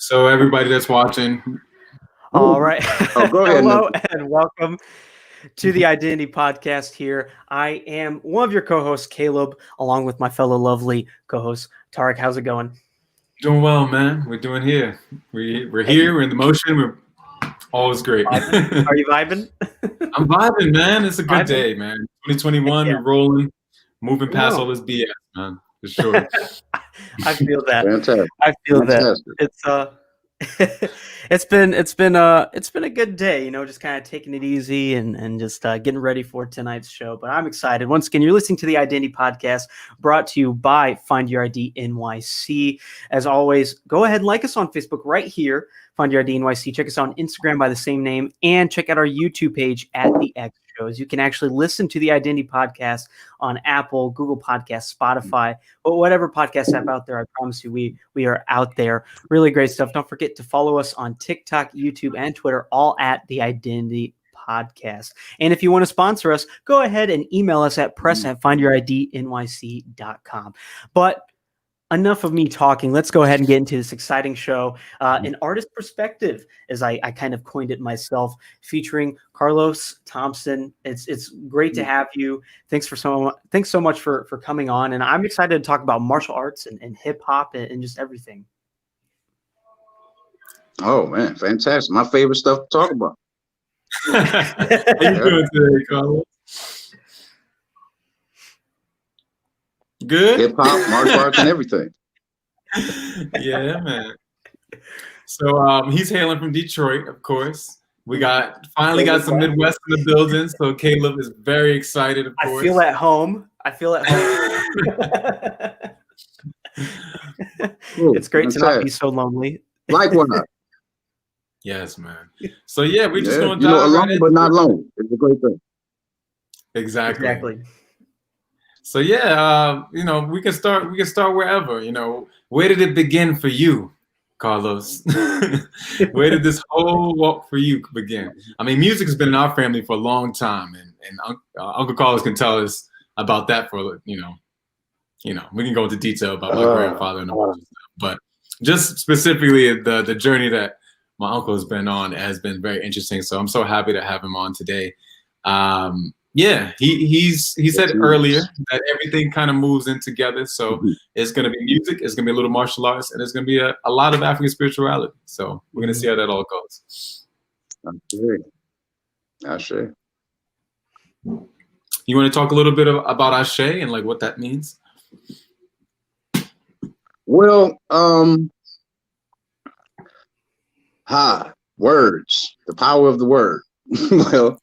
So everybody that's watching. All right. Oh, go ahead. Hello and welcome to the Identity Podcast here. I am one of your co-hosts, Caleb, along with my fellow lovely co-host, Tarik. How's it going? Doing well, man. We're doing here. We're here. We're in the motion. We're always great. Are you vibing? I'm vibing, man. It's a good day, man. 2021, We're rolling, moving past all this BS, man. For sure. I feel that. Fantastic. I feel Fantastic. that. It's been a good day, just kind of taking it easy and just getting ready for tonight's show. But I'm excited. Once again, you're listening to the Identity Podcast, brought to you by Find Your ID NYC. As always, go ahead and like us on Facebook right here, Find Your ID NYC. Check us out on Instagram by the same name, and check out our YouTube page at the X Shows. You can actually listen to the Identity Podcast on Apple, Google Podcasts, Spotify, or whatever podcast app out there. I promise you, we are out there. Really great stuff. Don't forget to follow us on TikTok, YouTube, and Twitter, all at the Identity Podcast. And if you want to sponsor us, go ahead and email us at press@findyouridnyc.com. But enough of me talking. Let's go ahead and get into this exciting show. An artist perspective, as I kind of coined it myself, featuring Carlos Thompson. It's great to have you. Thanks so much for coming on. And I'm excited to talk about martial arts and hip hop and just everything. Oh man, fantastic! My favorite stuff to talk about. How you doing today, Carlos? Good. Hip hop, martial arts, and everything. Yeah, man. So he's hailing from Detroit, of course. We finally got some Midwest in the building, so Caleb is very excited, of course. I feel at home. It's great to not be so lonely. Likewise. Yes, man. So yeah, we're just going to dive alone, but not alone. It's a great thing. Exactly. So yeah, we can start wherever. Where did it begin for you, Carlos? Where did this whole walk for you begin? I mean, music has been in our family for a long time, and Uncle Carlos can tell us about that for we can go into detail about my grandfather and all that stuff. But just specifically the journey that my uncle has been on has been very interesting. So I'm so happy to have him on today. Yeah, he said earlier that everything kind of moves in together. So it's going to be music, it's going to be a little martial arts, and it's going to be a lot of African spirituality. So we're going to see how that all goes. ASHE. You want to talk a little bit about ASHE and like what that means? Well, words, the power of the word. Well,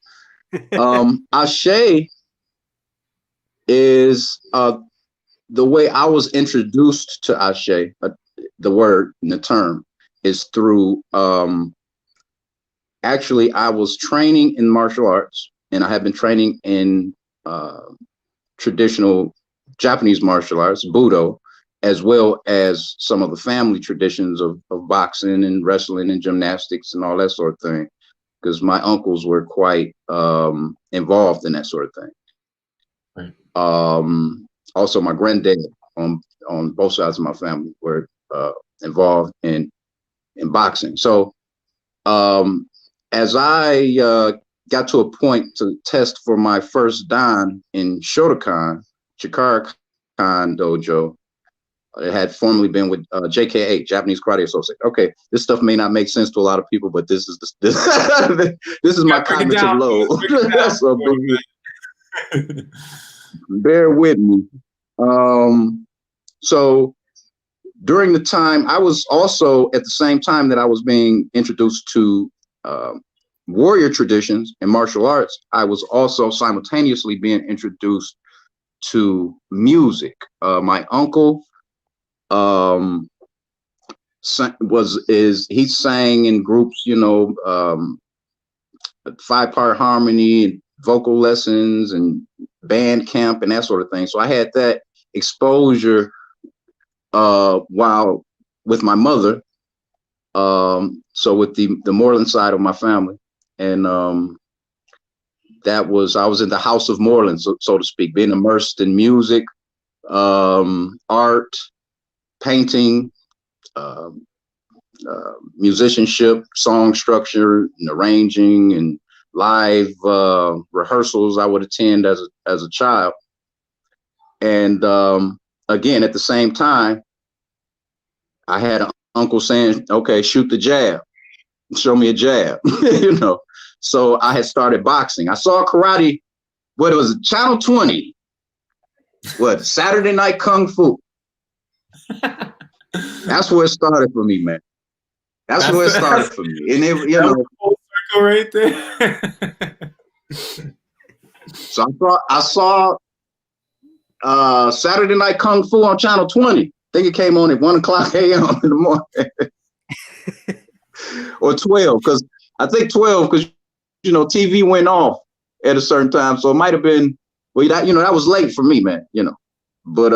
ASHE is the way I was introduced to ASHE, the word and the term is through actually I was training in martial arts, and I have been training in traditional Japanese martial arts, Budo, as well as some of the family traditions of boxing and wrestling and gymnastics and all that sort of thing, because my uncles were quite involved in that sort of thing. Right. Also, my granddad on both sides of my family were involved in boxing. So as I got to a point to test for my first dan in Shotokan, Chikara Kan Dojo, it had formerly been with JKA, Japanese Karate Association. Okay, this stuff may not make sense to a lot of people, but this is this is my cognitive load. So bear with me. So during the time, I was also at the same time that I was being introduced to warrior traditions and martial arts, I was also simultaneously being introduced to music. My uncle he sang in groups, 5-part harmony and vocal lessons and band camp and that sort of thing. So I had that exposure while with my mother. So with the Moreland side of my family, and I was in the house of Moreland, so to speak, being immersed in music, art, painting, musicianship, song structure, and arranging, and live rehearsals I would attend as a child. And again, at the same time, I had an uncle saying, "Okay, shoot the jab, show me a jab," you know. So I had started boxing. I saw karate. What it was, Channel 20. What, Saturday Night Kung Fu. That's where it started for me, man. That's where it started for me. And it, you know, full circle right there. So I saw Saturday Night Kung Fu on Channel 20. I think it came on at 1:00 a.m. in the morning. Or 12, because I think 12, because you know, TV went off at a certain time. So it might have been, well, that, you know, that was late for me, man, you know. But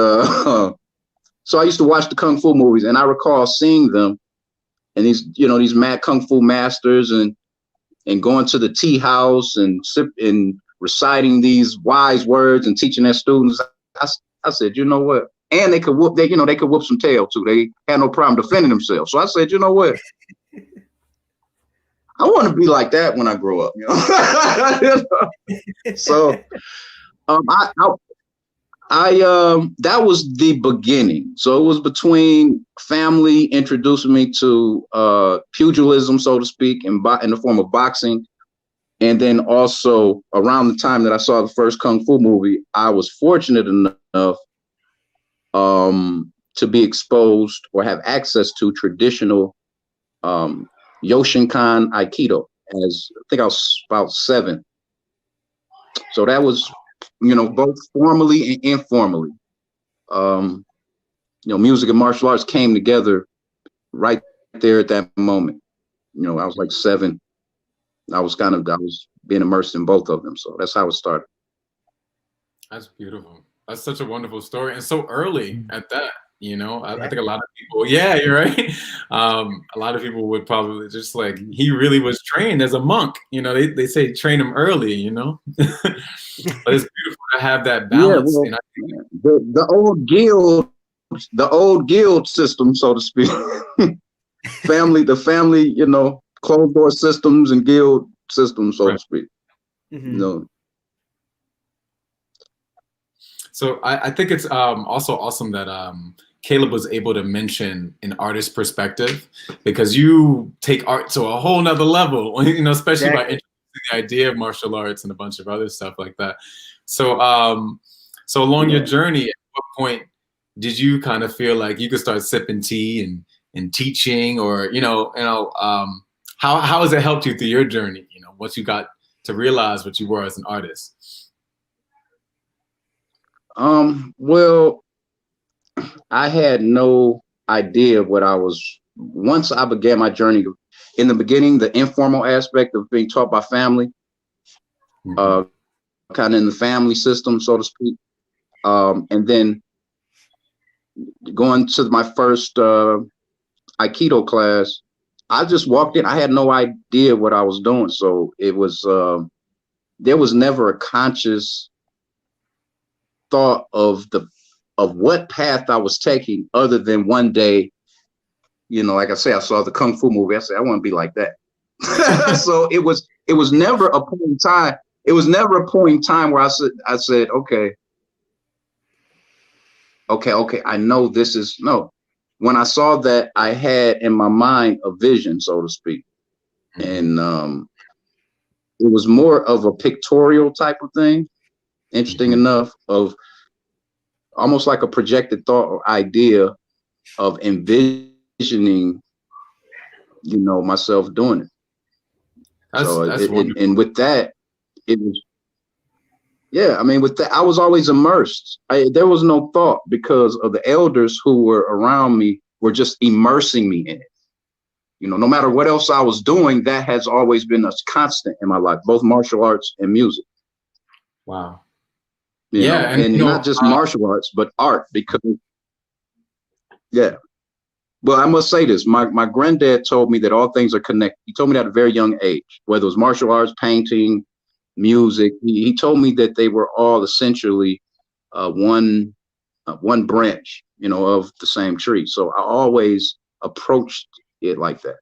so I used to watch the Kung Fu movies, and I recall seeing them, and these, you know, these mad Kung Fu masters, and going to the tea house and reciting these wise words and teaching their students. I said, you know what? And they could whoop, you know, they could whoop some tail too. They had no problem defending themselves. So I said, you know what? I want to be like that when I grow up, you know. So that was the beginning. So it was between family introducing me to pugilism, so to speak, in the form of boxing. And then also around the time that I saw the first Kung Fu movie, I was fortunate enough to be exposed or have access to traditional Yoshinkan Aikido, as I think I was about 7. So that was, you know, both formally and informally. You know, music and martial arts came together right there at that moment. You know, I was like 7. I was being immersed in both of them. So that's how it started. That's beautiful. That's such a wonderful story, and so early at that. You know, I think a lot of people, yeah, you're right. A lot of people would probably just like, he really was trained as a monk. You know, they say train him early, you know. But it's beautiful to have that balance. Yeah, well, the old guild system, so to speak. the family, you know, closed door systems and guild systems, so to speak. Mm-hmm. You know. So I think it's also awesome that Caleb was able to mention an artist perspective, because you take art to a whole nother level, you know, especially by introducing the idea of martial arts and a bunch of other stuff like that. So so along your journey, at what point did you kind of feel like you could start sipping tea and teaching, or how has it helped you through your journey, you know, once you got to realize what you were as an artist? Well, I had no idea what I was. Once I began my journey, in the beginning, the informal aspect of being taught by family, kind of in the family system, so to speak, and then going to my first Aikido class, I just walked in. I had no idea what I was doing, so it was there was never a conscious thought of what path I was taking, other than one day, you know, like I say, I saw the Kung Fu movie. I said, I want to be like that. So it was never a point in time. It was never a point in time where I said, okay, I know this is no. When I saw that, I had in my mind a vision, so to speak, and it was more of a pictorial type of thing. Interesting enough, of almost like a projected thought or idea of envisioning, you know, myself doing it. And with that, it was, yeah, I mean, with that, I was always immersed. There was no thought, because of the elders who were around me were just immersing me in it. You know, no matter what else I was doing, that has always been a constant in my life, both martial arts and music. Wow. You know, and not just martial arts, but art, because, yeah. Well, I must say this. My granddad told me that all things are connected. He told me that at a very young age, whether it was martial arts, painting, music. He told me that they were all essentially one branch, you know, of the same tree. So I always approached it like that.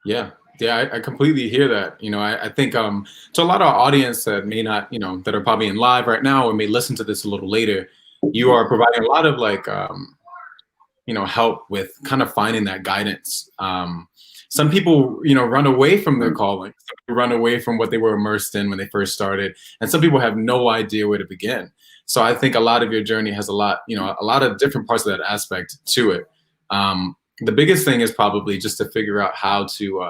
Yeah. Yeah, I completely hear that. You know, I think to a lot of our audience that may not, you know, that are probably in live right now or may listen to this a little later, you are providing a lot of like, you know, help with kind of finding that guidance. Some people, you know, run away from their calling. Some people run away from what they were immersed in when they first started, and some people have no idea where to begin. So I think a lot of your journey has a lot, you know, a lot of different parts of that aspect to it. The biggest thing is probably just to figure out how to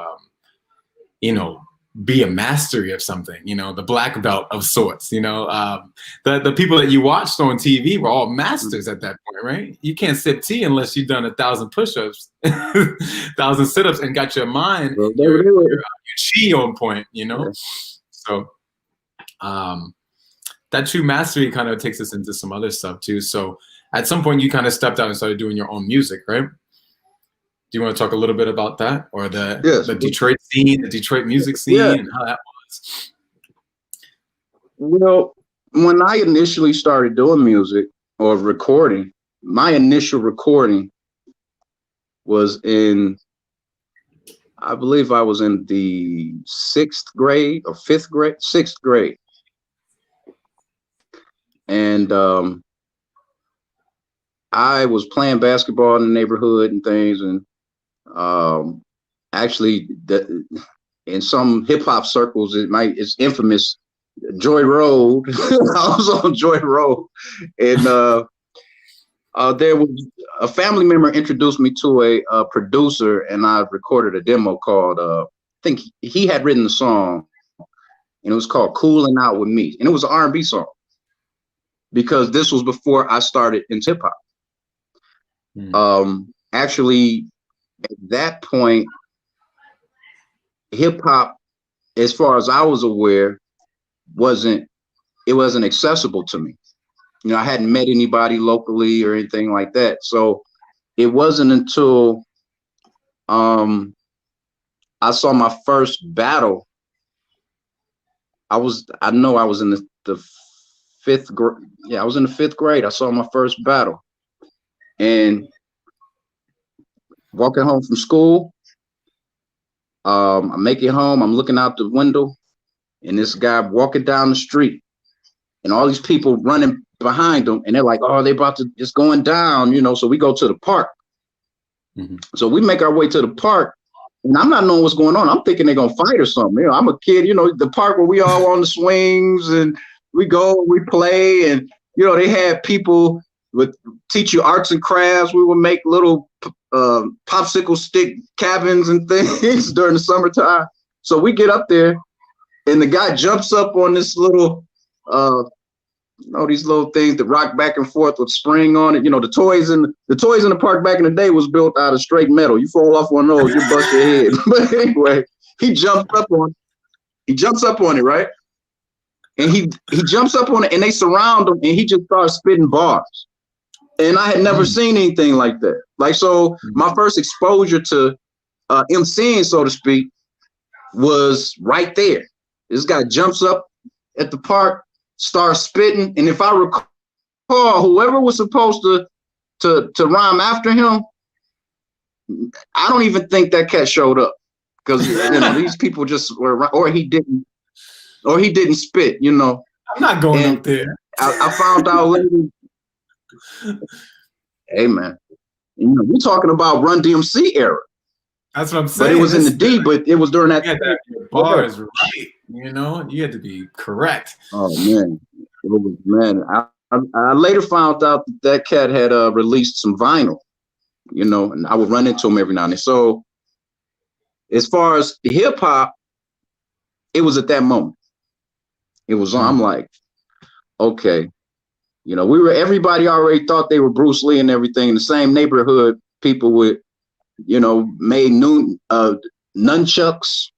you know, be a mastery of something, you know, the black belt of sorts, you know. The people that you watched on TV were all masters at that point, right? You can't sip tea unless you've done 1,000 push-ups, 1,000 sit-ups, and got your mind, Well, your chi on point, you know. Yeah. So that true mastery kind of takes us into some other stuff too. So at some point, you kind of stepped out and started doing your own music, right? Do you want to talk a little bit about that, or the Detroit scene, the Detroit music scene, and how that was? Well, when I initially started doing music or recording, my initial recording was in, I believe I was in the 6th grade or 5th grade, 6th grade. And I was playing basketball in the neighborhood and things, and actually in some hip hop circles it's infamous, Joy Road. I was on Joy Road, and there was a family member introduced me to a producer, and I recorded a demo called I think he had written the song, and it was called Coolin' Out With Me, and it was an R&B song, because this was before I started in hip hop. Actually, at that point, hip hop, as far as I was aware, wasn't accessible to me. You know, I hadn't met anybody locally or anything like that. So it wasn't until I saw my first battle. I know I was in the 5th grade. Yeah, I was in the 5th grade. I saw my first battle, and walking home from school, I make it home. I'm looking out the window, and this guy walking down the street, and all these people running behind him, and they're like, "Oh, they about to, it's going down," you know. So we go to the park. So we make our way to the park, and I'm not knowing what's going on. I'm thinking they're gonna fight or something. You know, I'm a kid. You know, the park where we all on the swings, and we go, we play, and you know, they had people would teach you arts and crafts. We would make little popsicle stick cabins and things during the summertime. So we get up there, and the guy jumps up on this little, you know, these little things that rock back and forth with spring on it. You know, the toys in the park back in the day was built out of straight metal. You fall off one of those, you bust your head. But anyway, he jumps up on it, right? And he jumps up on it, and they surround him, and he just starts spitting bars. And I had never seen anything like that. Like, so my first exposure to MCing, so to speak, was right there. This guy jumps up at the park, starts spitting, and if I recall, whoever was supposed to rhyme after him, I don't even think that cat showed up, because you know, these people just were, or he didn't spit. You know, I'm not going up there. I found out later. Hey man, you know, we're talking about Run DMC era. That's what I'm saying. But it was in the D, but it was during that. Bars, right? You know, you had to be correct. Oh man, I later found out that cat had released some vinyl. You know, and I would run into him every now and then. So, as far as hip hop, it was at that moment. It was on. I'm like, okay. You know, everybody already thought they were Bruce Lee and everything. In the same neighborhood, people with, you know, made nunchucks.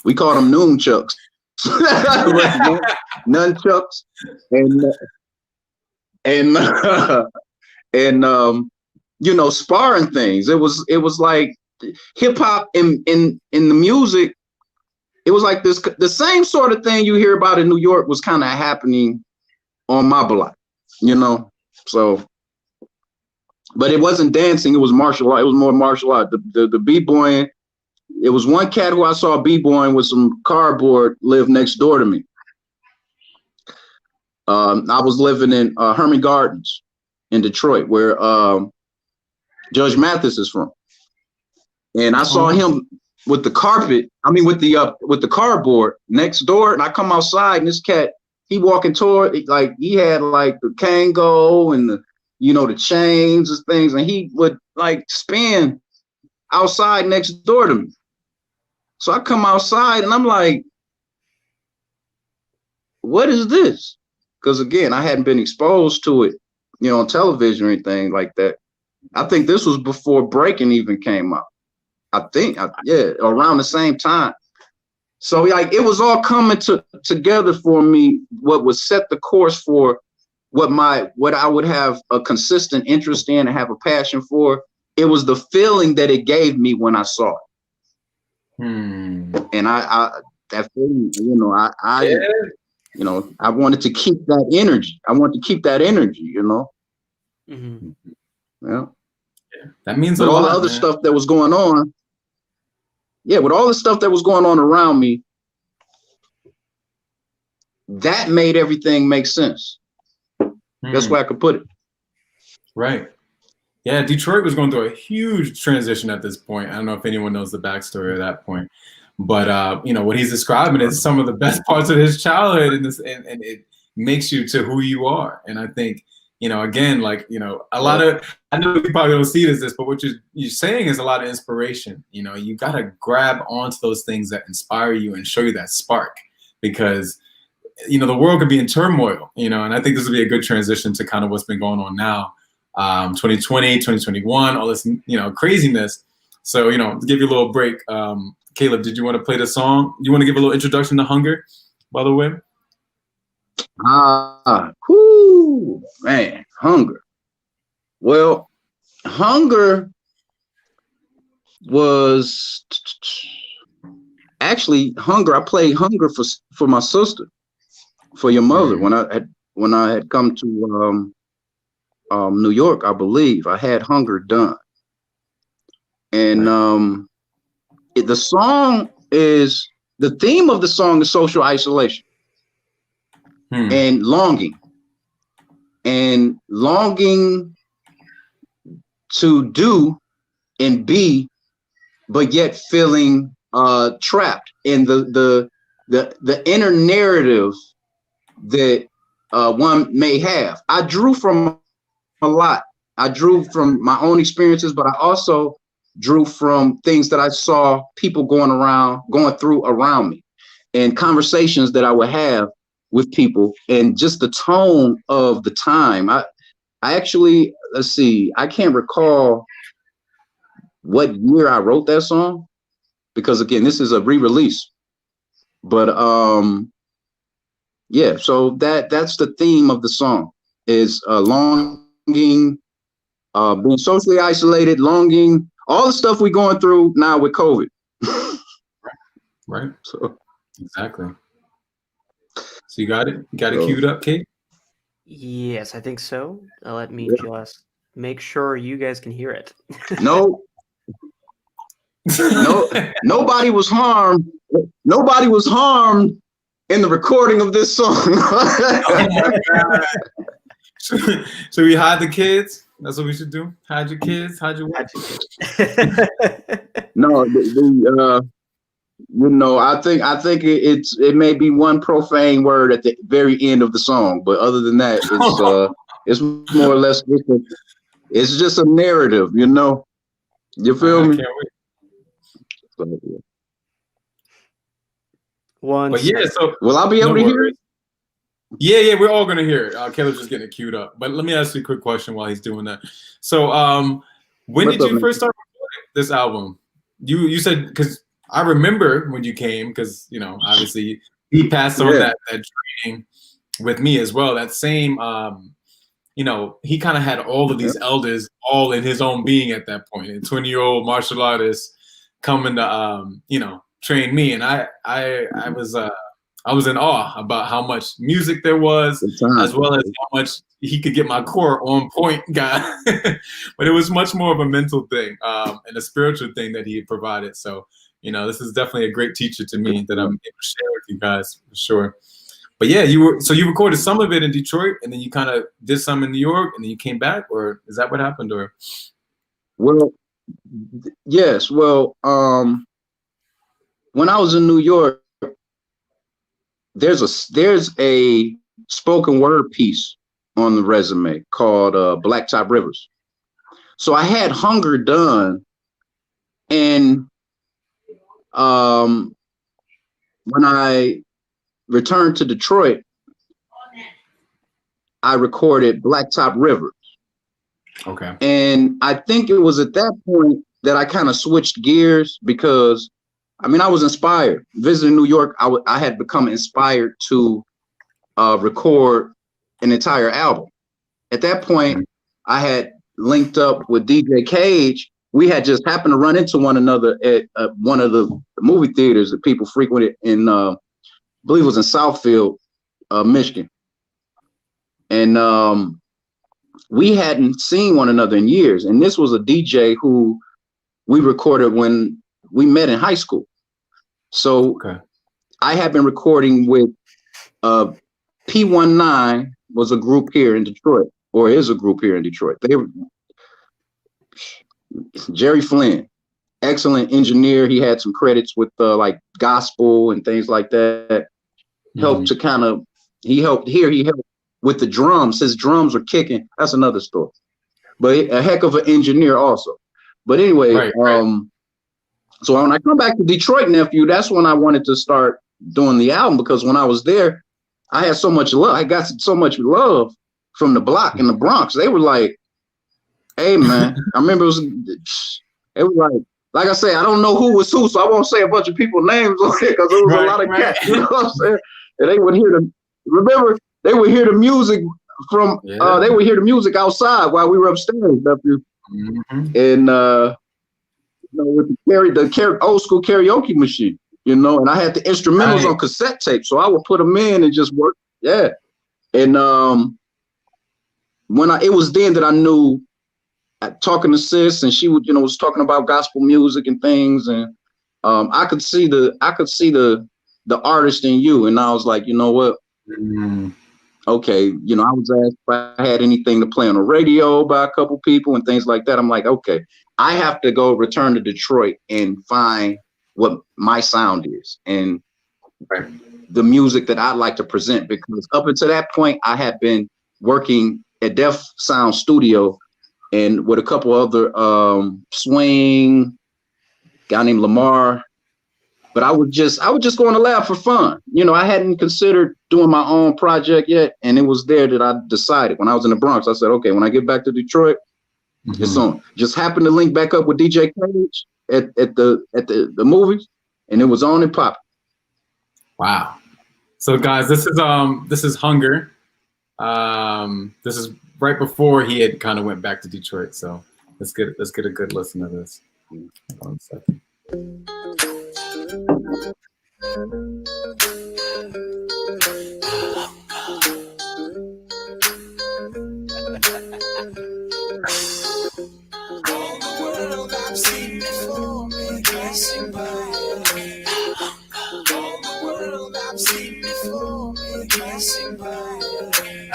We call them noonchucks. Nunchucks and you know, sparring things. It was like hip hop in the music. It was like the same sort of thing you hear about in New York was kind of happening on my block, you know. So but it wasn't dancing. It was martial art. It was more martial art. The b-boying. It was one cat who I saw b-boying with some cardboard lived next door to me. I was living in Herman Gardens in Detroit, where Judge Mathis is from, and I saw him with the carpet. I mean, with the cardboard next door, and I come outside, and this cat, he walking toward, like, he had like the Kango and the, you know, the chains and things, and he would like spin outside next door to me. So I come outside and I'm like, what is this? Because again, I hadn't been exposed to it, you know, on television or anything like that. I think this was before breaking even came out. Yeah, around the same time. So like it was all coming together for me, what would set the course for what I would have a consistent interest in and have a passion for. It was the feeling that it gave me when I saw it. And I that feeling, you know, you know, I wanted to keep that energy. I wanted to keep that energy, you know. Yeah. That means with a all lot, the other man. stuff that was going on. Yeah, with all the stuff that was going on around me, that made everything make sense. That's where I could put it. Right. Yeah, Detroit was going through a huge transition at this point. I don't know if anyone knows the backstory of that point, but you know, what he's describing is some of the best parts of his childhood, and it makes you to who you are. And I think, you know, again, like, you know, a lot of, I know you probably don't see it as this, but what you're saying is a lot of inspiration. You know, you got to grab onto those things that inspire you and show you that spark, because, you know, the world could be in turmoil, you know, and I think this would be a good transition to kind of what's been going on now. 2020, 2021, all this, you know, craziness. So, you know, to give you a little break, Caleb, did you want to play the song? You want to give a little introduction to Hunger, by the way? Man, Hunger. Well, Hunger was actually Hunger. I played Hunger for my sister, for your mother, when I had come to New York, I believe. I had Hunger done, and the song is, the theme of the song is social isolation and longing to do and be, but yet feeling trapped in the inner narrative that one may have. I drew from a lot. I drew from my own experiences, but I also drew from things that I saw people going through around me, and conversations that I would have with people, and just the tone of the time. I actually, let's see, I can't recall what year I wrote that song, because again, this is a re-release. But yeah, so that's the theme of the song, is longing, being socially isolated, longing, all the stuff we're going through now with COVID. Right. So exactly. So you got it? You got it queued up, Kate? Yes, I think so. Let me just make sure you guys can hear it. No, nobody was harmed. Nobody was harmed in the recording of this song. Oh my God. Should we hide the kids? That's what we should do. Hide your kids. Hide your wife. No, you know, I think it may be one profane word at the very end of the song, but other than that, it's more or less it's just a narrative, you know. You feel me? Can't wait. But yeah, so will I be able to hear it? Yeah, we're all gonna hear it. Caleb's just getting it queued up. But let me ask you a quick question while he's doing that. So, when did you first start recording this album? You said, because I remember when you came, because, you know, obviously he passed on that training with me as well. That same, you know, he kind of had all of these elders all in his own being at that point. A 20-year-old martial artist coming to, you know, train me, and I was I was in awe about how much music there was, as well as how much he could get my core on point, guy. But it was much more of a mental thing and a spiritual thing that he had provided. So, you know, this is definitely a great teacher to me that I'm able to share with you guys for sure. But yeah, you recorded some of it in Detroit, and then you kind of did some in New York, and then you came back, or is that what happened? Or well, yes. Well, when I was in New York, there's a spoken word piece on the resume called Blacktop Rivers. So I had Hunger done, and when I returned to Detroit, I recorded Blacktop Rivers. Okay. And I think it was at that point that I kind of switched gears, because I mean, I was inspired. Visiting New York, I had become inspired to record an entire album. At that point, I had linked up with DJ Cage. We had just happened to run into one another at one of the movie theaters that people frequented in, I believe it was in Southfield, Michigan. And we hadn't seen one another in years. And this was a DJ who we recorded when we met in high school. So I had been recording with P19 was a group here in Detroit, or is a group here in Detroit. They were Jerry Flynn, excellent engineer. He had some credits with like gospel and things like that. Helped to kind of, he helped with the drums. His drums were kicking. That's another story. But a heck of an engineer also. But anyway, so when I come back to Detroit, nephew, that's when I wanted to start doing the album, because when I was there, I had so much love. I got so much love from the block in the Bronx. They were like, hey, man, I remember it was like I say, I don't know who was who, so I won't say a bunch of people's names, okay, because there was a lot of cats, you know what I'm saying? And they would hear they would hear the music from, they would hear the music outside while we were upstairs, nephew. And, you know, with the old school karaoke machine, you know, and I had the instrumentals on cassette tape, so I would put them in and just work. Yeah. And it was then that I knew, talking to sis, and she would, you know, was talking about gospel music and things, and I could see the artist in you, and I was like, you know what? Okay, you know, I was asked if I had anything to play on the radio by a couple people and things like that. I'm like, okay, I have to go return to Detroit and find what my sound is and the music that I'd like to present, because up until that point, I had been working at Def Sound Studio and with a couple other swing guy named Lamar. But I would just go in the lab for fun. You know, I hadn't considered doing my own project yet. And it was there that I decided when I was in the Bronx, I said, okay, when I get back to Detroit, it's on. Just happened to link back up with DJ Cage at the movies, and it was on and popping. Wow. So guys, this is Hunger. This is right before he had kind of went back to Detroit. So let's get a good listen to this. Hold on a second.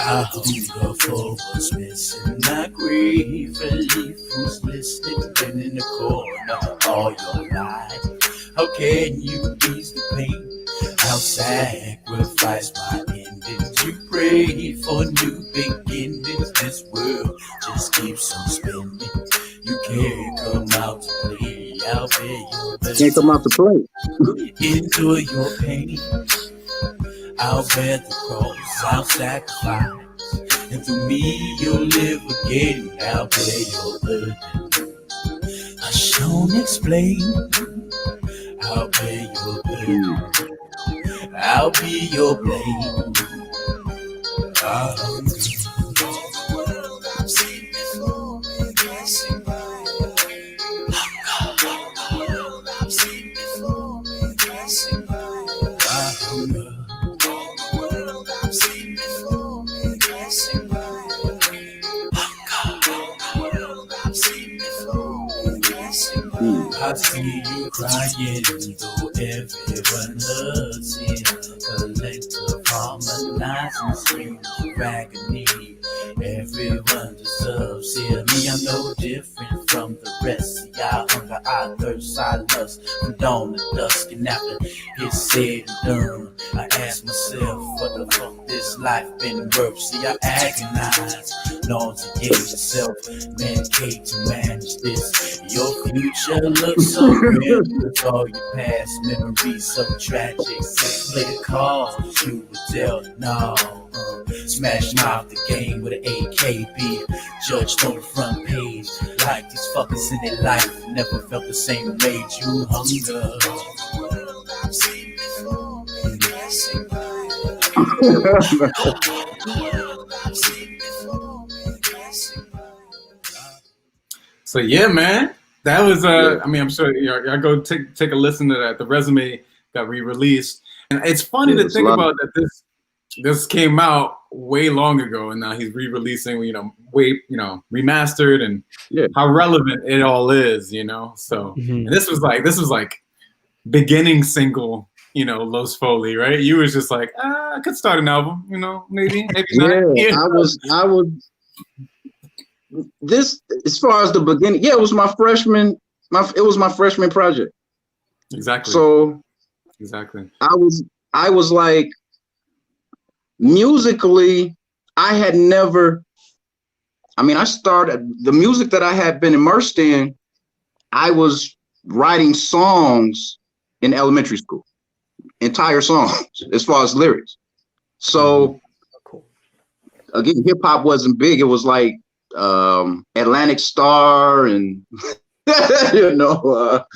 I hunger for what's missing. I grieve relief. Who's listening? Been in the corner all your life. How can you ease the pain? I'll sacrifice my endings. You pray for new beginnings. This world just keeps on spinning. You can't come out to play. I'll bear your best. Can't come out to play. Enjoy your pain. I'll bear the cross. I'll sacrifice. And through me you'll live again. I'll bear your burden. I shall explain. I'll bear your burden. I'll be your blame. All the world I've seen before me passing by. All the world I've seen before me passing by. I hunger. I see you crying, though everyone hurts you. Collective harmonizing screams of agony. Everyone deserves it. Me, I'm no different from the rest. See, I hunger, I thirst, I lust from dawn to dusk. And after it's said and done, I ask myself, what the fuck this life been worth? See, I agonize, nauseate yourself, medicate to manage this. Your future looks so real with all your past memories so tragic. Play the cards, you would tell no. Smash mouth the game with an AKB, judged on the front page. Like these fuckers in their life never felt the same rage. You hunger. So yeah, man, that was I mean, I'm sure y'all go take a listen to that. The resume got re-released, and it's funny to think about that. This came out way long ago, and now he's re-releasing, remastered, and how relevant it all is, So and this was like beginning single, Los Foley, right? You was just like, I could start an album, maybe not. Yeah, I would. This, as far as the beginning, it was my freshman project. Exactly. So exactly, I was like, musically, I started the music that I had been immersed in. I was writing songs in elementary school, entire songs as far as lyrics. So again, hip hop wasn't big. It was like Atlantic Star and all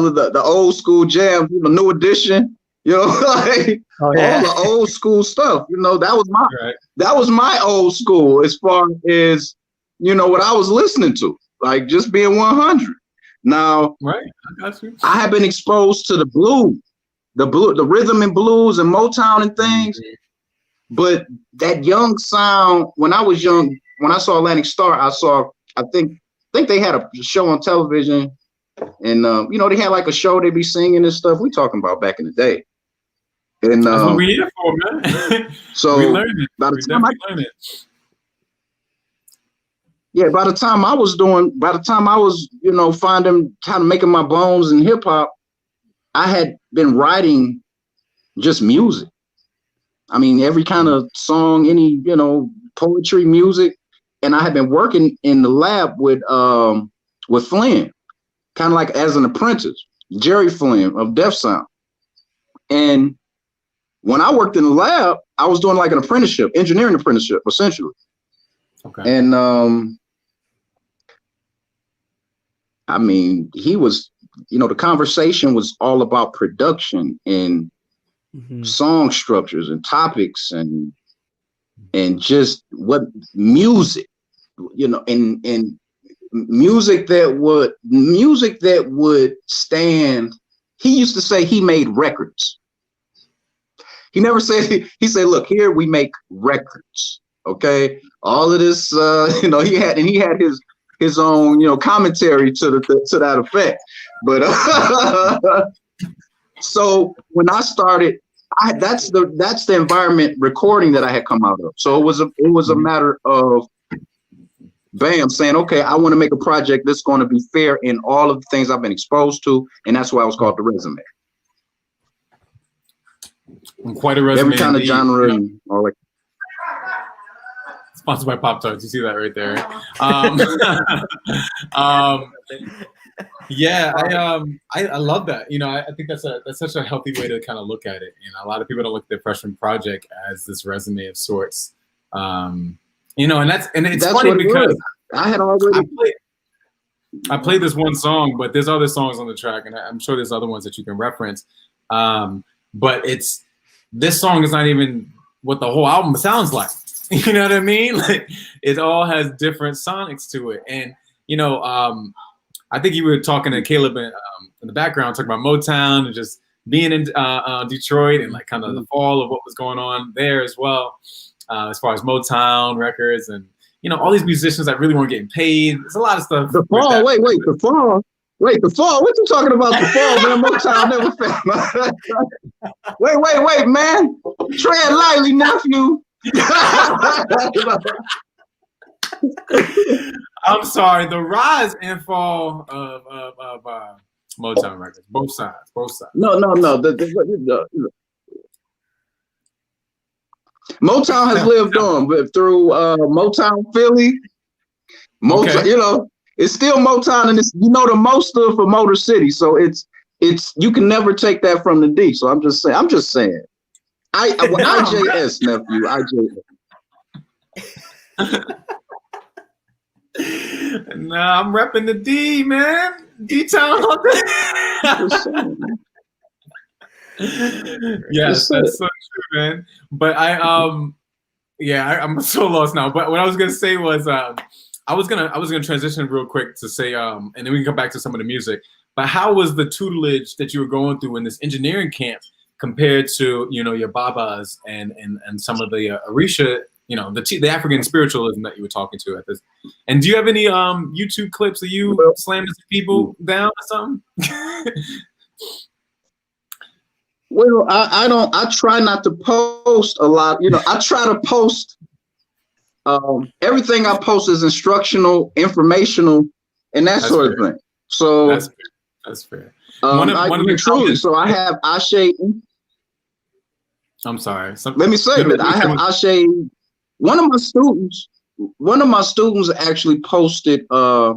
of the old school jams, New Edition, like all the old school stuff. That was my old school as far as what I was listening to, like just being 100. Now, right, I got you. I have been exposed to the rhythm and blues and Motown and things, but that young sound. When I was young, when I saw Atlantic Star, I think they had a show on television, and they had like a show they be singing and stuff. We talking about back in the day, and that's what we here for, man. So we learned it. By the we time learned it. Yeah, by the time I was finding kind of making my bones in hip hop, I had been writing just music. I mean, every kind of song, any poetry, music. And I had been working in the lab with Flynn, kind of like as an apprentice, Jerry Flynn of Def Sound. And when I worked in the lab, I was doing like an apprenticeship, engineering apprenticeship, essentially. Okay. And I mean, he was, the conversation was all about production and song structures and topics and just what music. And music that would stand. He used to say he made records. He never said, he said, look, here we make records. Okay. All of this, he had his own, commentary to that effect. But so when I started, that's the environment recording that I had come out of. So it was a matter of saying, okay, I want to make a project that's going to be fair in all of the things I've been exposed to, and that's why it was called The Resume. Quite a resume. Every kind of genre and all that. Sponsored by Pop-Tarts. You see that right there. Yeah, I love that. I think that's such a healthy way to kind of look at it. A lot of people don't look at their freshman project as this resume of sorts. And it's funny because I had already I played this one song, but there's other songs on the track, and I'm sure there's other ones that you can reference. But this song is not even what the whole album sounds like. You know what I mean? Like it all has different sonics to it, and I think you were talking to Caleb in the background, talking about Motown and just being in Detroit and like kind of the fall of what was going on there as well, as far as Motown records and all these musicians that really weren't getting paid. There's a lot of stuff. The fall, wait, the fall. Wait, the fall? What you talking about? The fall, man? Motown never failed. Wait, man. Tread lightly, nephew. I'm sorry. The rise and fall of Motown records, both sides. No. Motown has lived on, but through Motown Philly, Motown, it's still Motown, and it's the most stood for Motor City, so it's you can never take that from the D. So I'm just saying. IJS, nephew, IJS. Nah, I'm repping the D, man. D-Town. Yes, that's so true, man. But I'm so lost now. But what I was gonna say was I was gonna transition real quick to say and then we can come back to some of the music. But how was the tutelage that you were going through in this engineering camp compared to your Babas and some of the Orisha, the African spiritualism that you were talking to at this? And do you have any YouTube clips of you slamming some people down or something? Well, I try not to post a lot. I try to post everything I post is instructional, informational, and that sort of thing. So that's fair. So I have ASHE. I'm sorry. Let me say that I have ASHE. One of my students actually posted a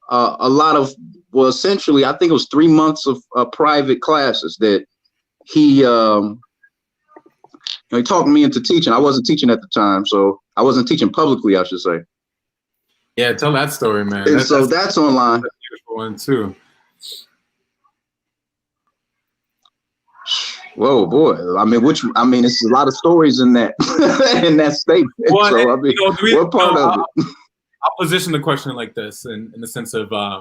lot of, well, essentially, I think it was 3 months of private classes that he talked me into teaching. I wasn't teaching at the time, so I wasn't teaching publicly, I should say. Yeah, tell that story, man. And that's online. That's a beautiful one too. Whoa, boy! It's a lot of stories in that in that statement. Well, so what part of it? I'll position the question like this, in the sense of a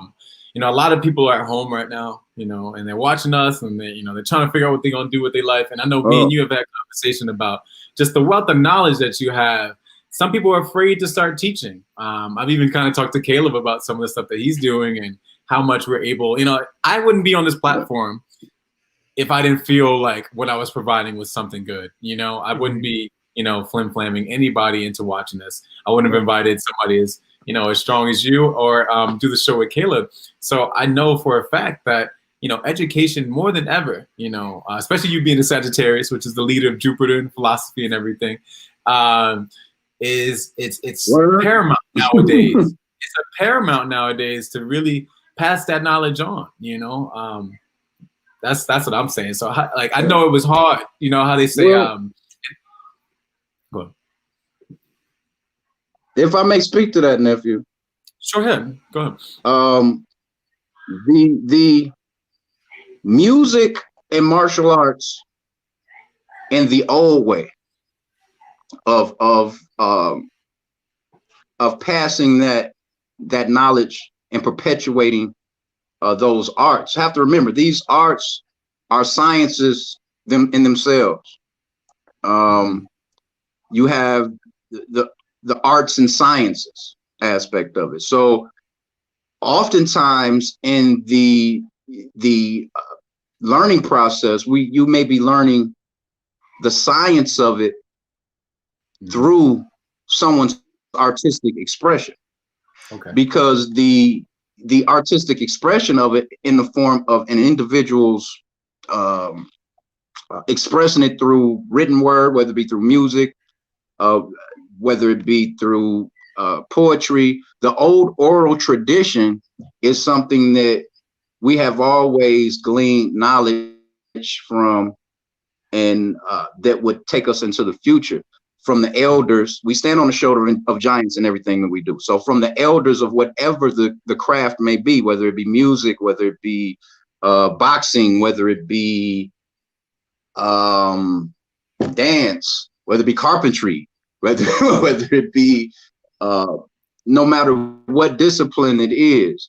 lot of people are at home right now, and they're watching us, and they're trying to figure out what they're gonna do with their life. And I know me and you have had a conversation about just the wealth of knowledge that you have. Some people are afraid to start teaching. I've even kind of talked to Caleb about some of the stuff that he's doing and how much we're able. I wouldn't be on this platform if I didn't feel like what I was providing was something good. I wouldn't be, flim-flamming anybody into watching this. I wouldn't have invited somebody as strong as you, or do the show with Caleb. So I know for a fact that, education more than ever, especially you being a Sagittarius, which is the leader of Jupiter and philosophy and everything, it's paramount nowadays. It's a paramount nowadays to really pass that knowledge on, That's what I'm saying. So I know it was hard, how they say, go ahead. If I may speak to that, nephew. Sure, ahead. Go ahead. The music and martial arts in the old way of passing that knowledge and perpetuating those arts. Have to remember, these arts are sciences in themselves. You have the arts and sciences aspect of it. So oftentimes in the learning process, you may be learning the science of it through someone's artistic expression. Okay. Because the artistic expression of it in the form of an individual's expressing it through written word, whether it be through music, whether it be through poetry. The old oral tradition is something that we have always gleaned knowledge from, and that would take us into the future. From the elders, we stand on the shoulder of giants in everything that we do. So from the elders of whatever the craft may be, whether it be music, whether it be boxing, whether it be dance, whether it be carpentry, whether it be no matter what discipline it is,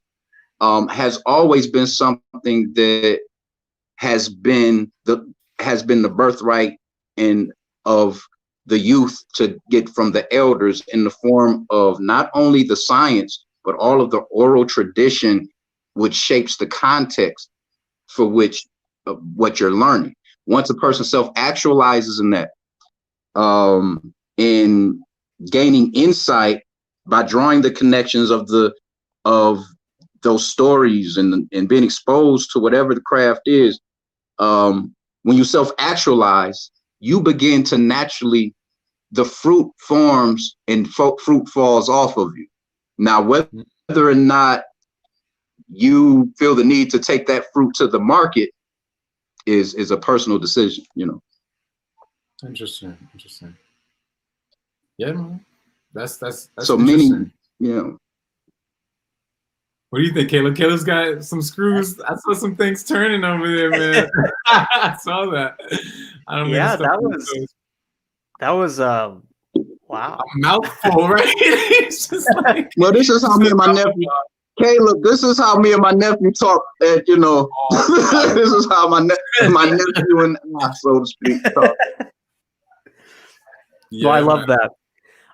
has always been something that has been the birthright of the youth to get from the elders in the form of not only the science, but all of the oral tradition which shapes the context for which what you're learning. Once a person self-actualizes in that, in gaining insight by drawing the connections of those stories and being exposed to whatever the craft is, when you self-actualize, you begin to naturally, the fruit forms and fruit falls off of you. Now, whether or not you feel the need to take that fruit to the market is a personal decision, you know. Interesting. Yeah, man. That's so many, you know. What do you think, Caleb? Caleb's got some screws. I saw some things turning over there, man. I saw that. I don't yeah, that was wow. A mouthful, right? It's just like, well, this is how me and my nephew, Caleb, this is how me and my nephew talk, you know. This is how my nephew and I, so to speak, talk. Yeah, well, I love that.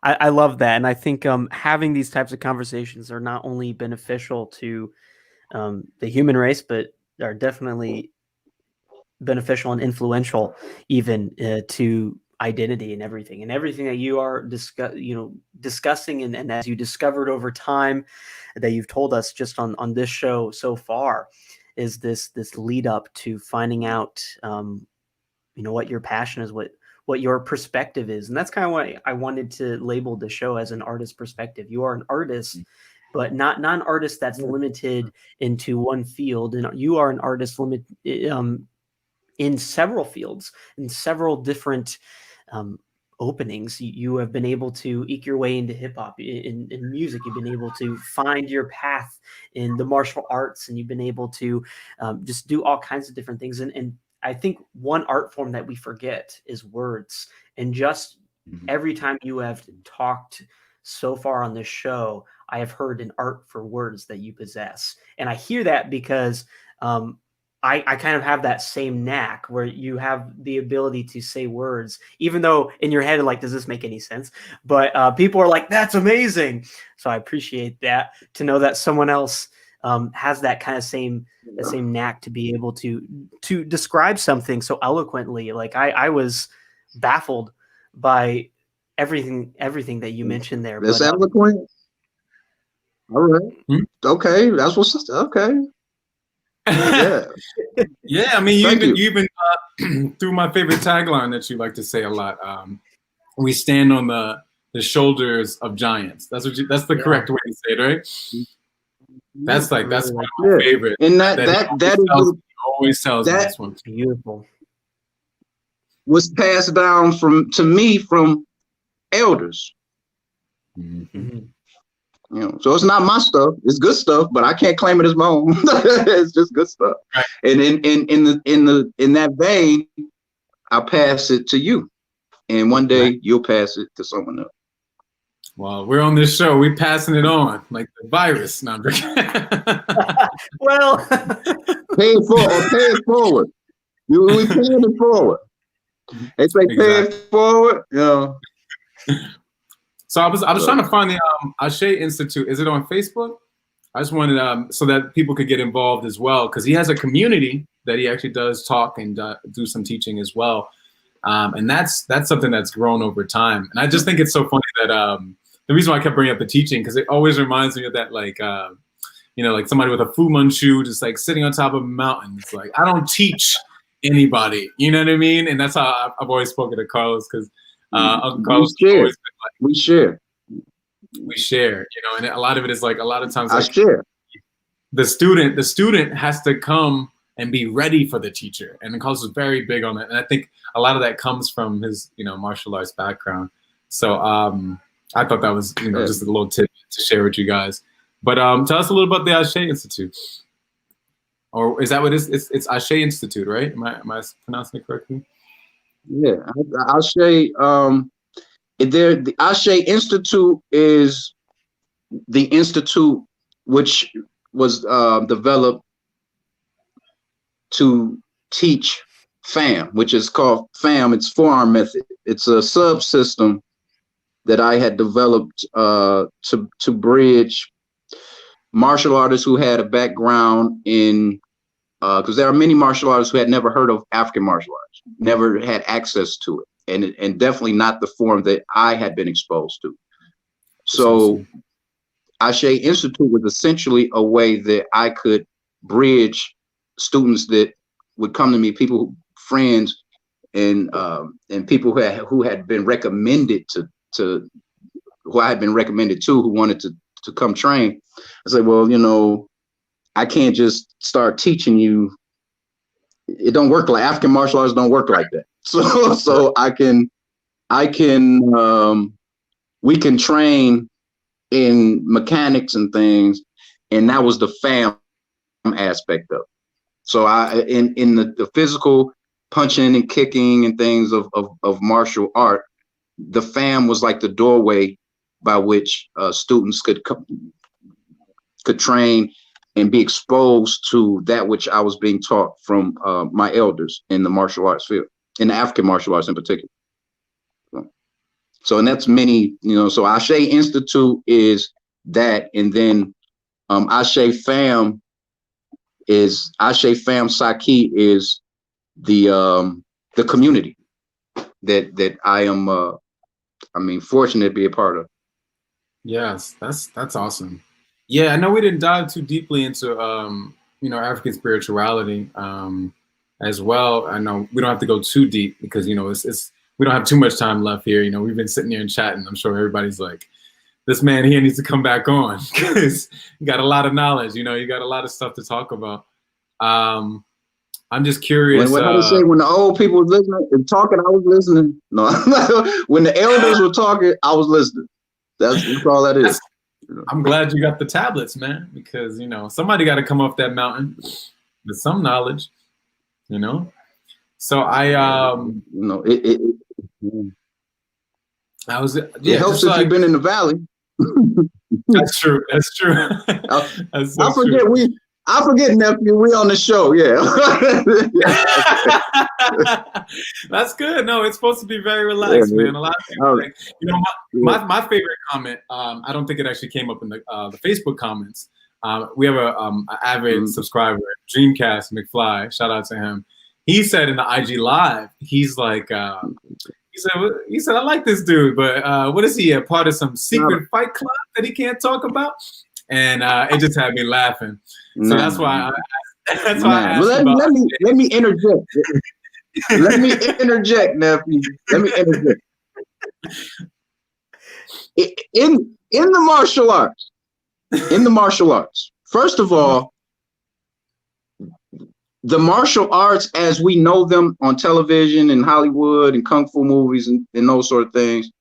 I love that. And I think having these types of conversations are not only beneficial to the human race, but are definitely beneficial and influential even to identity and everything that you are discussing and as you discovered over time that you've told us just on this show so far is this lead up to finding out what your passion is, what your perspective is. And that's kind of why I wanted to label the show as an artist perspective. You are an artist, but not an artist that's limited into one field. And you are an artist in several fields, in several different openings. You have been able to eke your way into hip hop, in music. You've been able to find your path in the martial arts, and you've been able to just do all kinds of different things. And I think one art form that we forget is words. And just every time you have talked so far on this show, I have heard an art for words that you possess. And I hear that because I kind of have that same knack where you have the ability to say words, even though in your head, like, does this make any sense? But people are like, that's amazing. So I appreciate that, to know that someone else has that kind of same knack to be able to describe something so eloquently. Like I was baffled by everything that you mentioned there. That's eloquent. All right. Okay. That's what's okay. Yeah. Yeah. I mean, you even through my favorite tagline that you like to say a lot. We stand on the shoulders of giants. That's the correct way to say it, right? That's one of my favorite. And that always tells me this one. Beautiful. Was passed down to me from elders. Mm-hmm. You know, so it's not my stuff. It's good stuff, but I can't claim it as my own. It's just good stuff. Right. And in that vein, I'll pass it to you, and one day you'll pass it to someone else. Well, we're on this show. We're passing it on like the virus. No, well, pay it forward. We paying it forward. They say pay it forward. Yeah. So I was trying to find the ASHE Institute. Is it on Facebook? I just wanted so that people could get involved as well, because he has a community that he actually does talk and do some teaching as well. And that's something that's grown over time. And I just think it's so funny that the reason why I kept bringing up the teaching, because it always reminds me of that, like, like somebody with a Fu Manchu just like sitting on top of a mountain. It's like, I don't teach anybody, you know what I mean? And that's how I've always spoken to Carlos, because Uncle Carlos has always been like, we share, and a lot of it is like, a lot of times, like, the student has to come and be ready for the teacher. And Carlos is very big on that. And I think a lot of that comes from his, martial arts background. So I thought that was, just a little tip to share with you guys. But tell us a little about the ASHE Institute. Or is that what it is? It's ASHE Institute, right? Am I pronouncing it correctly? Yeah, ASHE. The ASHE Institute is the institute which was developed to teach FAM, which is called FAM. It's forearm method. It's a subsystem that I had developed to bridge martial artists who had a background in, because there are many martial artists who had never heard of African martial arts, never had access to it, and definitely not the form that I had been exposed to. So ASHE Institute was essentially a way that I could bridge students that would come to me, people, friends, and people who had been recommended to who I had been recommended to, who wanted to come train. I said, well, you know, I can't just start teaching you. It don't work like African martial arts don't work like that. So we can train in mechanics and things, and that was the fam aspect of it. So in the physical punching and kicking and things of martial art, the fam was like the doorway by which students could train and be exposed to that which I was being taught from my elders in the martial arts field, in the African martial arts in particular. So, and that's many, you know, so ASHE Institute is that, and then ASHE Fam Saki is the community that I am fortunate to be a part of. Yes, that's awesome. Yeah, I know we didn't dive too deeply into you know, African spirituality as well. I know we don't have to go too deep because, you know, it's we don't have too much time left here. You know, we've been sitting here and chatting. I'm sure everybody's like, this man here needs to come back on because you got a lot of knowledge. You know, you got a lot of stuff to talk about. I'm just curious. How to say, when the old people were listening and talking, I was listening. No, when the elders were talking, I was listening. That's all that is. I'm glad you got the tablets, man, because, you know, somebody got to come off that mountain with some knowledge, you know. So I it helps if you've been in the valley. That's true. That's true. I forget, nephew. We on the show, yeah. That's good. No, it's supposed to be very relaxed, man. A lot of people think, you know, my favorite comment. I don't think it actually came up in the Facebook comments. We have an avid subscriber, Dreamcast McFly. Shout out to him. He said in the IG Live, he's like, he said, I like this dude, but what is he, a part of some secret fight club that he can't talk about? And it just had me laughing. So that's why I asked let me interject. Let me interject, nephew. Let me interject. In the martial arts, first of all, the martial arts as we know them on television and Hollywood and kung fu movies and those sort of things,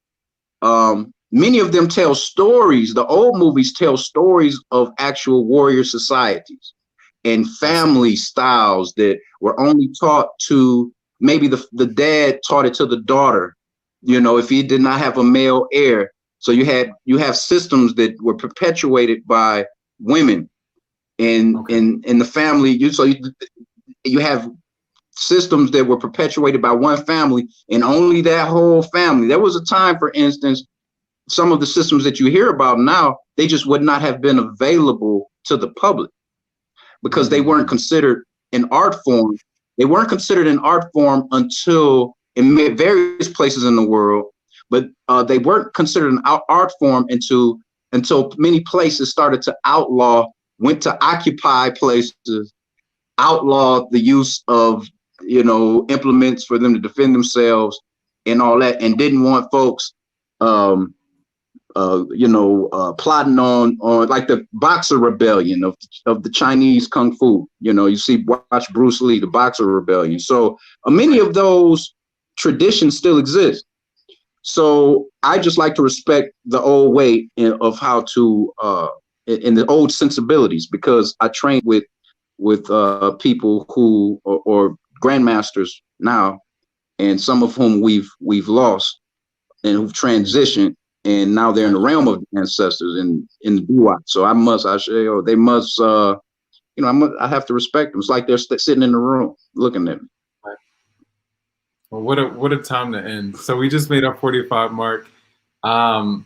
many of them tell stories. The old movies tell stories of actual warrior societies and family styles that were only taught to, maybe the dad taught it to the daughter, you know, if he did not have a male heir. So you have systems that were perpetuated by women in the family. You have systems that were perpetuated by one family and only that whole family. There was a time, for instance, some of the systems that you hear about now, they just would not have been available to the public because they weren't considered an art form. They weren't considered an art form until in various places in the world, but they weren't considered an art form until many places started to went to occupy places, outlaw the use of, you know, implements for them to defend themselves and all that, and didn't want folks plotting on like the Boxer Rebellion of the Chinese Kung Fu. You know, watch Bruce Lee, the Boxer Rebellion. So many of those traditions still exist. So I just like to respect the old way of how to, in the old sensibilities, because I train with people who or grandmasters now, and some of whom we've lost and who've transitioned, and now they're in the realm of ancestors in the Duat. So I have to respect them. It's like they're sitting in the room looking at me. Well, what a time to end. So we just made our 45 mark. I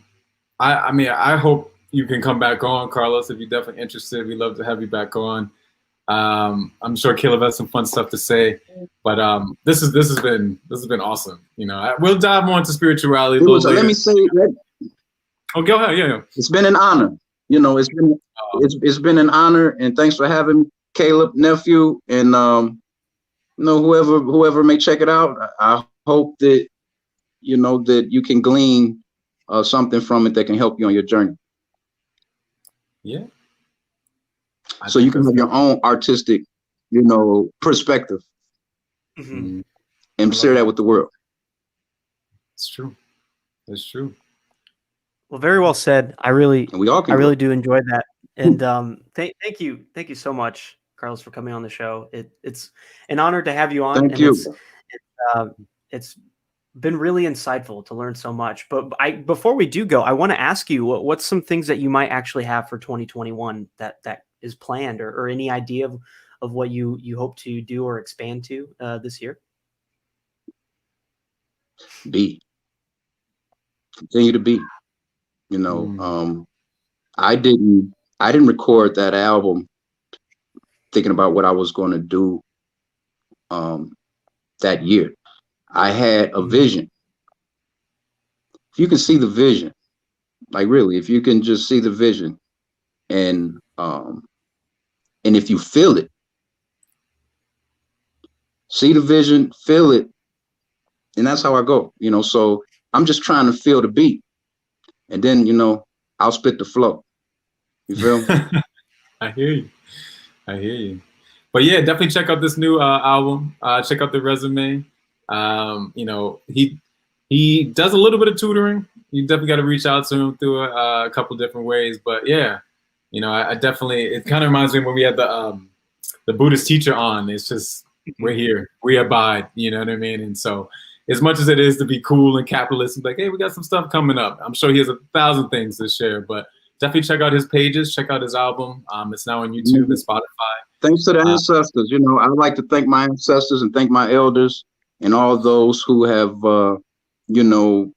hope you can come back on, Carlos, if you're definitely interested. We'd love to have you back on. I'm sure Caleb has some fun stuff to say, but this has been awesome. You know, we'll dive more into spirituality. Let me say that. Oh, go ahead. Yeah. It's been an honor. You know, it's been an honor, and thanks for having me, Caleb, nephew, and you know, whoever may check it out. I hope that you know that you can glean something from it that can help you on your journey. Yeah. So you can have your own artistic, you know, perspective, and share that with the world. It's true. It's true. Well, very well said. I really do enjoy that. And thank you so much, Carlos, for coming on the show. It's an honor to have you on. Thank you. It's been really insightful to learn so much. But before we do go, I want to ask you what's some things that you might actually have for 2021 that is planned, or any idea of what you hope to do or expand to this year? Continue to be. You know, I didn't record that album thinking about what I was going to do that year. I had a vision. If you can see the vision, like really, if you can just see the vision, and if you feel it, see the vision, feel it, and that's how I go. You know, so I'm just trying to feel the beat. And then, you know, I'll spit the flow. You feel me? I hear you. But yeah, definitely check out this new album. Check out the resume. You know, he does a little bit of tutoring. You definitely got to reach out to him through a couple different ways. But yeah, you know, I definitely, it kind of reminds me when we had the Buddhist teacher on. It's just, we're here, we abide, you know what I mean? And so, as much as it is to be cool and capitalist and like, hey, we got some stuff coming up. I'm sure he has 1,000 things to share, but definitely check out his pages, check out his album. It's now on YouTube and Spotify. Thanks to the ancestors. You know, I'd like to thank my ancestors and thank my elders and all those who have, you know,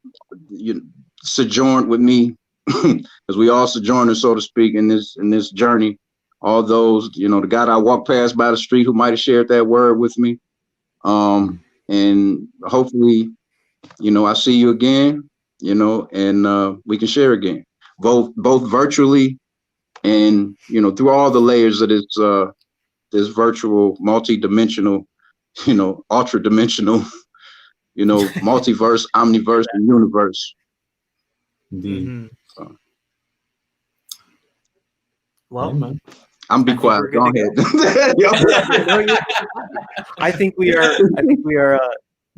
sojourned with me, because we all sojourners, so to speak, in this journey. All those, you know, the guy that I walked past by the street who might have shared that word with me. And hopefully, you know, I see you again, you know, and we can share again, both virtually and, you know, through all the layers of this virtual, multi-dimensional, you know, ultra-dimensional, you know, multiverse, omniverse, and universe. Indeed. So. Well, yeah, I'm be quiet. Go ahead. I think we are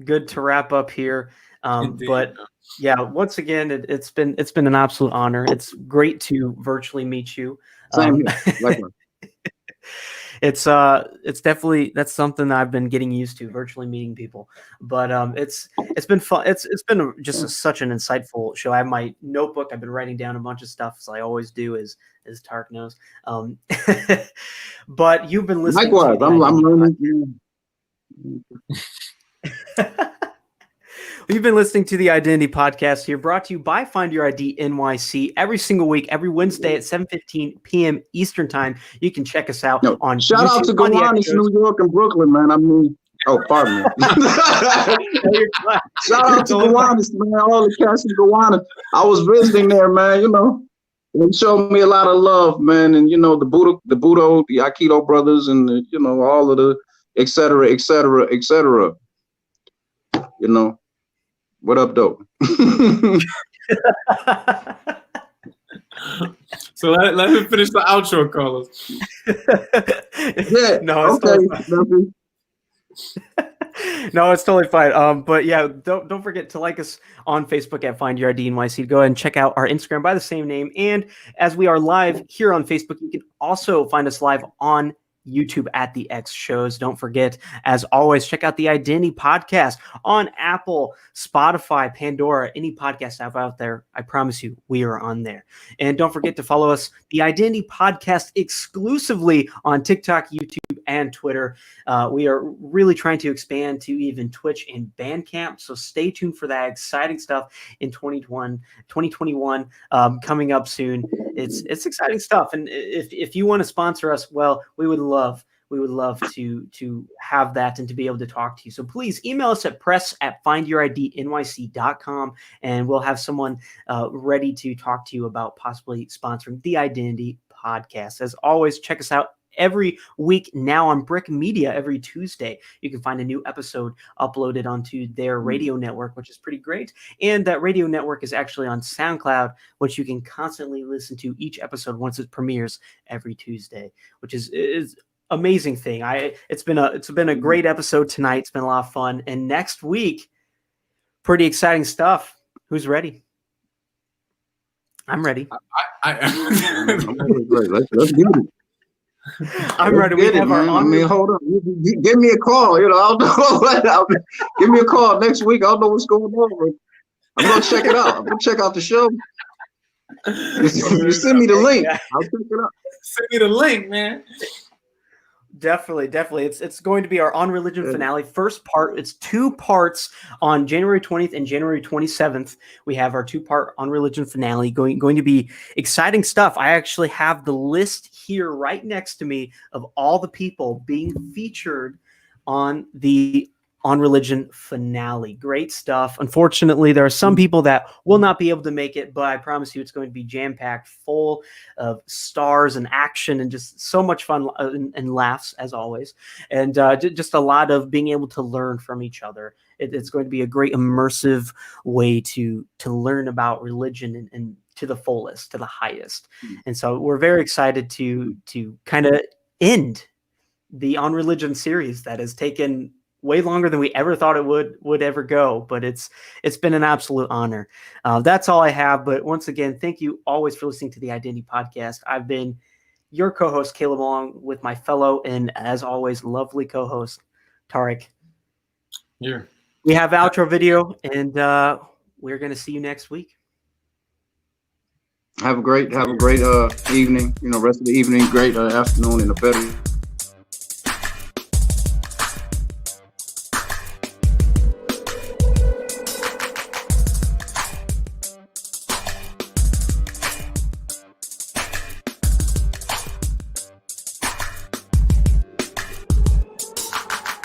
good to wrap up here. But yeah, once again, it's been an absolute honor. It's great to virtually meet you. It's definitely, that's something that I've been getting used to, virtually meeting people. But it's been fun. It's been such an insightful show. I have my notebook. I've been writing down a bunch of stuff, as I always do, as Tarik knows. But you've been listening. Likewise, I'm learning. You've been listening to the Identity Podcast here, brought to you by Find Your ID NYC every single week, every Wednesday at 7:15 p.m. Eastern Time. You can check us out on shout YouTube, out to Gowanus, New York and Brooklyn, man. I mean, oh, pardon me. Shout out to Gowanus, man. All the cats in Gowanus. I was visiting there, man. You know, they showed me a lot of love, man. And you know, the Buddha, the Aikido brothers, and the, you know, all of the et cetera, et cetera, et cetera. You know. What up, though? So let him finish the outro, Carlos. Yeah, no, it's totally fine. No, it's totally fine. But yeah, don't forget to like us on Facebook at Find Your ID NYC. Go ahead and check out our Instagram by the same name. And as we are live here on Facebook, you can also find us live on YouTube at the X Shows. Don't forget, as always, check out the Identity Podcast on Apple, Spotify, Pandora, any podcast app out there. I promise you, we are on there. And don't forget to follow us, the Identity Podcast, exclusively on TikTok, YouTube, and Twitter. We are really trying to expand to even Twitch and Bandcamp. So stay tuned for that exciting stuff in 2021 coming up soon. It's exciting stuff. And if you want to sponsor us, well, we would love to have that and to be able to talk to you. So please email us at press@findyouridnyc.com, and we'll have someone ready to talk to you about possibly sponsoring the Identity Podcast. As always, check us out every week now on Brick Media. Every Tuesday, you can find a new episode uploaded onto their radio network, which is pretty great. And that radio network is actually on SoundCloud, which you can constantly listen to each episode once it premieres every Tuesday, which is amazing thing. It's been a great episode tonight. It's been a lot of fun. And next week, pretty exciting stuff. Who's ready? I'm ready. Let's get it. I'm ready. We have our hold on. Give me a call. I'll know. Give me a call next week. I'll know what's going on. I'm gonna check it out. I'm gonna check out the show. You send me the link. I'll check it out. Send me the link, man. Definitely. It's going to be our On Religion finale. First part. It's 2 parts on January 20th and January 27th. We have our 2-part On Religion finale going to be exciting stuff. I actually have the list here right next to me of all the people being featured on the On Religion finale. Great stuff. Unfortunately, there are some people that will not be able to make it, but I promise you it's going to be jam-packed, full of stars and action and just so much fun and laughs, as always. And just a lot of being able to learn from each other. It's going to be a great immersive way to learn about religion and to the fullest, to the highest. And so we're very excited to kind of end the On Religion series that has taken way longer than we ever thought it would ever go, but it's been an absolute honor. That's all I have. But once again, thank you always for listening to the Identity Podcast. I've been your co-host, Caleb, along with my fellow and, as always, lovely co-host, Tarik. Yeah. We have outro video, and we're going to see you next week. Have a great evening. Rest of the evening, great afternoon, and a better